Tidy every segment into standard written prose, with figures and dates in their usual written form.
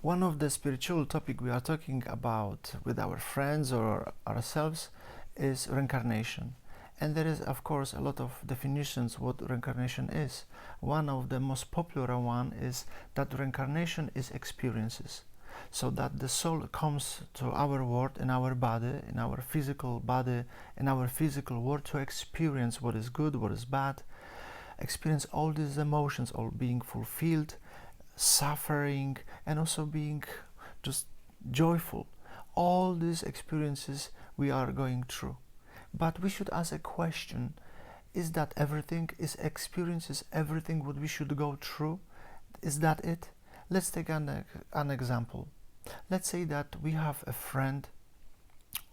One of the spiritual topic we are talking about with our friends or ourselves is reincarnation. And there is, of course, a lot of definitions what reincarnation is. One of the most popular one is that reincarnation is experiences. So that the soul comes to our world, in our body, in our physical body, in our physical world, to experience what is good, what is bad, experience all these emotions, all being fulfilled, suffering, and also being just joyful. All these experiences we are going through. But we should ask a question: is that everything? Is experiences everything what we should go through? Is that it? Let's take an example. Let's say that we have a friend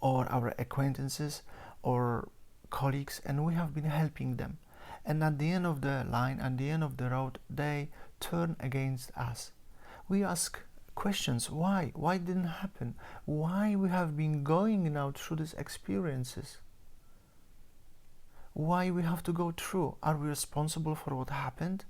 or our acquaintances or colleagues, and we have been helping them, and at the end of the line, at the end of the road, they turn against us. We ask questions: why didn't happen? Why we have been going now through these experiences? Why we have to go through? Are we responsible for what happened?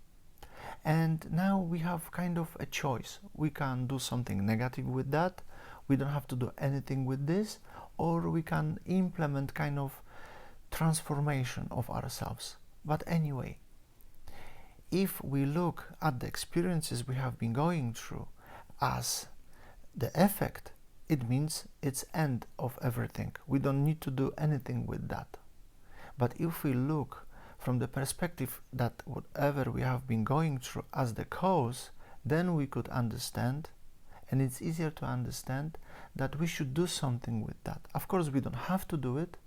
And now we have kind of a choice. We can do something negative with that, we don't have to do anything with this, or we can implement kind of transformation of ourselves. But anyway, if we look at the experiences we have been going through as the effect, it means it's end of everything. We don't need to do anything with that. But if we look from the perspective that whatever we have been going through as the cause, then we could understand, and it's easier to understand, that we should do something with that. Of course, we don't have to do it,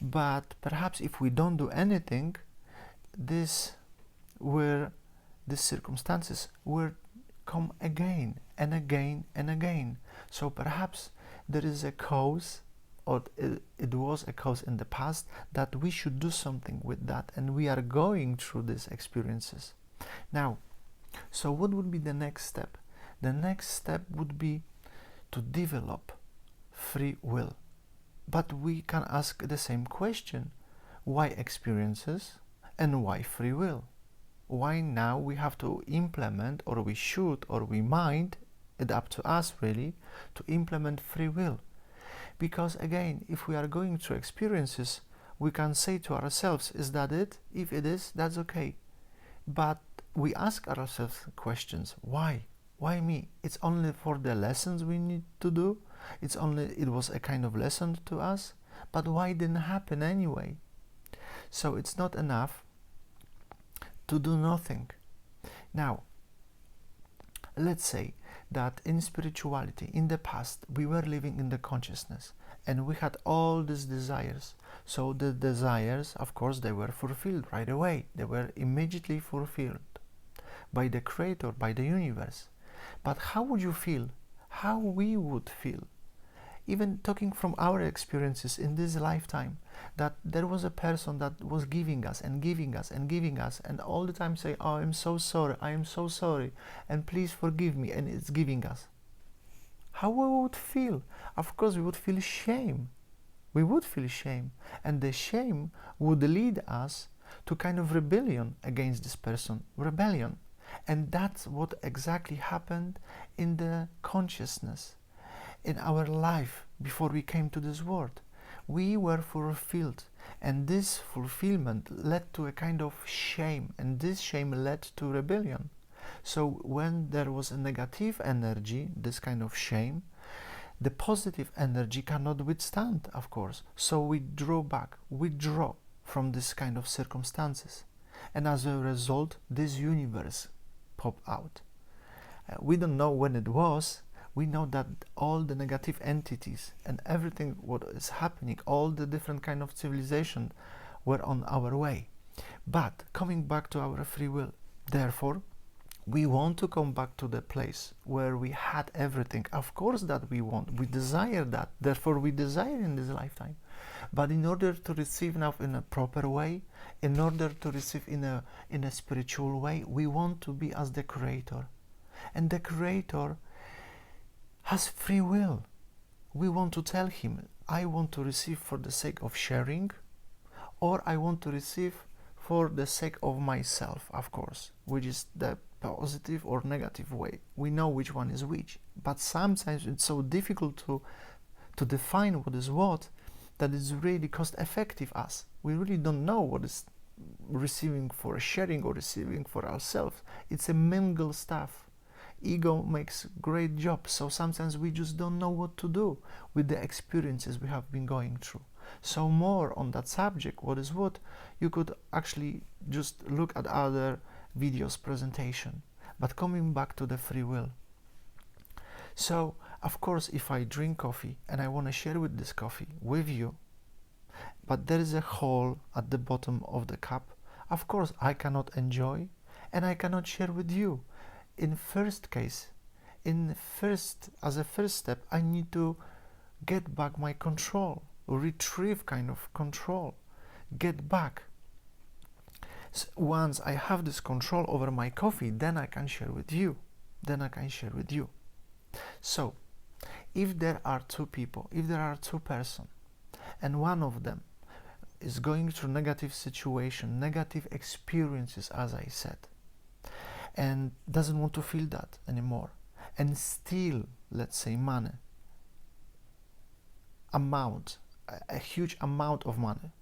but perhaps if we don't do anything, these circumstances will come again and again and again. So perhaps there is a cause, or it was a cause in the past, that we should do something with that, and we are going through these experiences. Now, so what would be the next step? The next step would be to develop free will. But we can ask the same question: why experiences and why free will? Why now we have to implement, or we should, or we might, it's up to us really, to implement free will? Because again, if we are going through experiences, we can say to ourselves, is that it? If it is, that's okay. But we ask ourselves questions: why? Why me? It's only for the lessons we need to do. It was a kind of lesson to us, but why didn't happen anyway? So it's not enough to do nothing. Now, let's say that in spirituality, in the past, we were living in the consciousness, and we had all these desires. So the desires, of course, they were fulfilled right away. They were immediately fulfilled by the Creator, by the universe. But how would you feel? How we would feel? Even talking from our experiences in this lifetime, that there was a person that was giving us and giving us and giving us, and all the time say, oh, I'm so sorry, I am so sorry, and please forgive me, and it's giving us. How we would feel? Of course, we would feel shame. We would feel shame, and the shame would lead us to kind of rebellion against this person, rebellion. And that's what exactly happened in the consciousness, in our life before we came to this world. We were fulfilled, and this fulfillment led to a kind of shame, and this shame led to rebellion. So when there was a negative energy, this kind of shame, the positive energy cannot withstand, of course. So we withdraw from this kind of circumstances, and as a result, this universe popped out. We don't know when it was. We know that all the negative entities and everything what is happening, all the different kind of civilization, were on our way. But coming back to our free will, therefore, we want to come back to the place where we had everything. Of course that we want, we desire that, therefore we desire in this lifetime. But in order to receive now in a proper way, in order to receive in a spiritual way, we want to be as the Creator. And the Creator has free will. We want to tell him, I want to receive for the sake of sharing, or I want to receive for the sake of myself, of course, which is the positive or negative way. We know which one is which, but sometimes it's so difficult to define what is what, that is really cost effective us. We really don't know what is receiving for sharing or receiving for ourselves. It's a mingle stuff. Ego makes great job, so sometimes we just don't know what to do with the experiences we have been going through. So more on that subject, what is what, you could actually just look at other videos presentation. But coming back to the free will, so of course if I drink coffee and I want to share with this coffee with you, but there is a hole at the bottom of the cup, of course I cannot enjoy and I cannot share with you. In first case, as a first step, I need to get back my control, retrieve kind of control, get back. So once I have this control over my coffee, then I can share with you. So, if there are two people, if there are two persons, and one of them is going through negative situation, negative experiences, as I said, and doesn't want to feel that anymore, and still, let's say, money, a huge amount of money,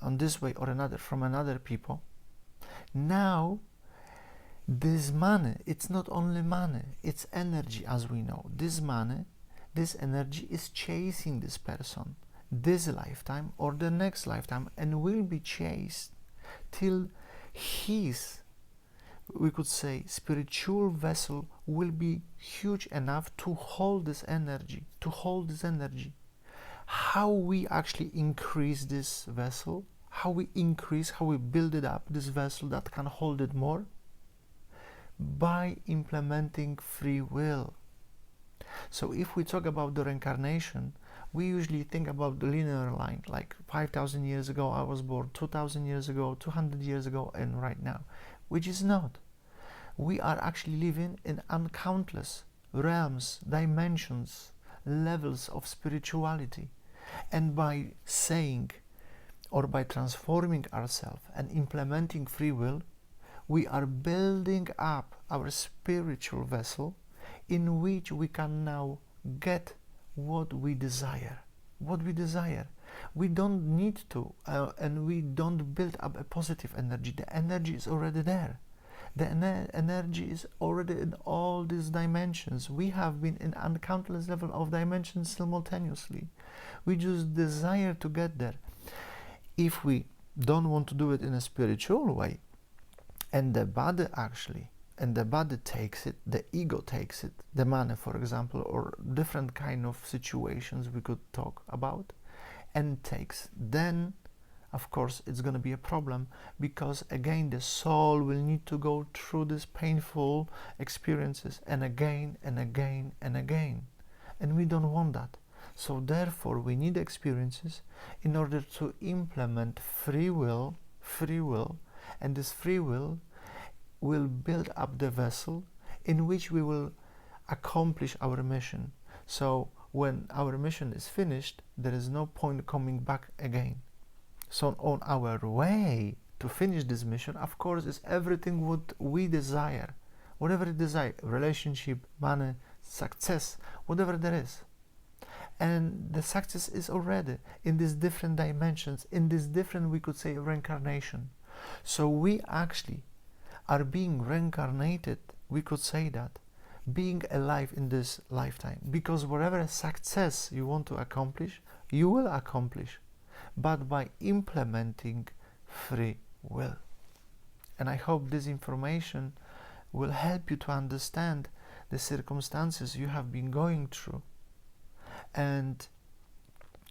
on this way or another, from another people, now this money, it's not only money, it's energy, as we know. This money, this energy is chasing this person this lifetime or the next lifetime, and will be chased till his, we could say, spiritual vessel will be huge enough to hold this energy, How we actually increase this vessel, how we build it up, this vessel that can hold it more? By implementing free will. So if we talk about the reincarnation, we usually think about the linear line, like 5,000 years ago I was born, 2,000 years ago, 200 years ago, and right now, which is not. We are actually living in uncountless realms, dimensions, levels of spirituality. And by saying or by transforming ourselves and implementing free will, we are building up our spiritual vessel in which we can now get what we desire. We don't need to, and we don't build up a positive energy. The energy is already there. The energy is already in all these dimensions. We have been in uncountless level of dimensions simultaneously. We just desire to get there. If we don't want to do it in a spiritual way, and the body takes it, the ego takes it, the money, for example, or different kind of situations we could talk about, and takes, then of course it's going to be a problem, because again the soul will need to go through these painful experiences and again and again and again, and we don't want that. So therefore we need experiences in order to implement free will, and this free will build up the vessel in which we will accomplish our mission. So when our mission is finished, there is no point coming back again. So on our way to finish this mission, of course, is everything what we desire, whatever we desire, relationship, money, success, whatever there is. And the success is already in these different dimensions, in this different, we could say, reincarnation. So we actually are being reincarnated, we could say that, being alive in this lifetime, because whatever success you want to accomplish, you will accomplish, but by implementing free will. And I hope this information will help you to understand the circumstances you have been going through, and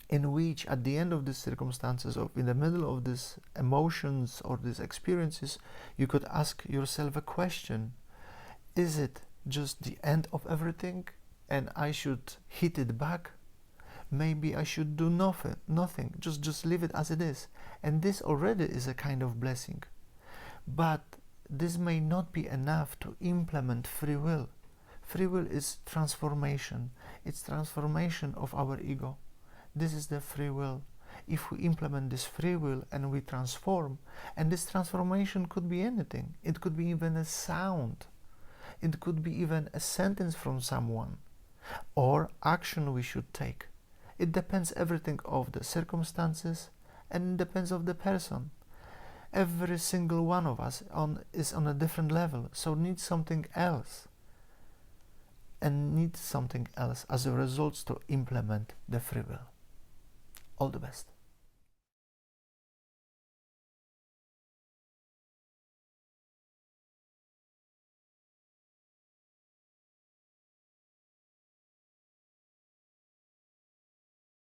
in which at the end of these circumstances, or in the middle of these emotions or these experiences, you could ask yourself a question: is it just the end of everything and I should hit it back? Maybe I should do nothing, just leave it as it is, and this already is a kind of blessing. But this may not be enough to implement free will. Free will is transformation. It's transformation of our ego. This is the free will. If we implement this free will and we transform, and this transformation could be anything. It could be even a sound. It could be even a sentence from someone or action we should take. It depends everything of the circumstances, and it depends of the person. Every single one of us is on a different level, so needs something else, and needs something else as a result to implement the free will. All the best.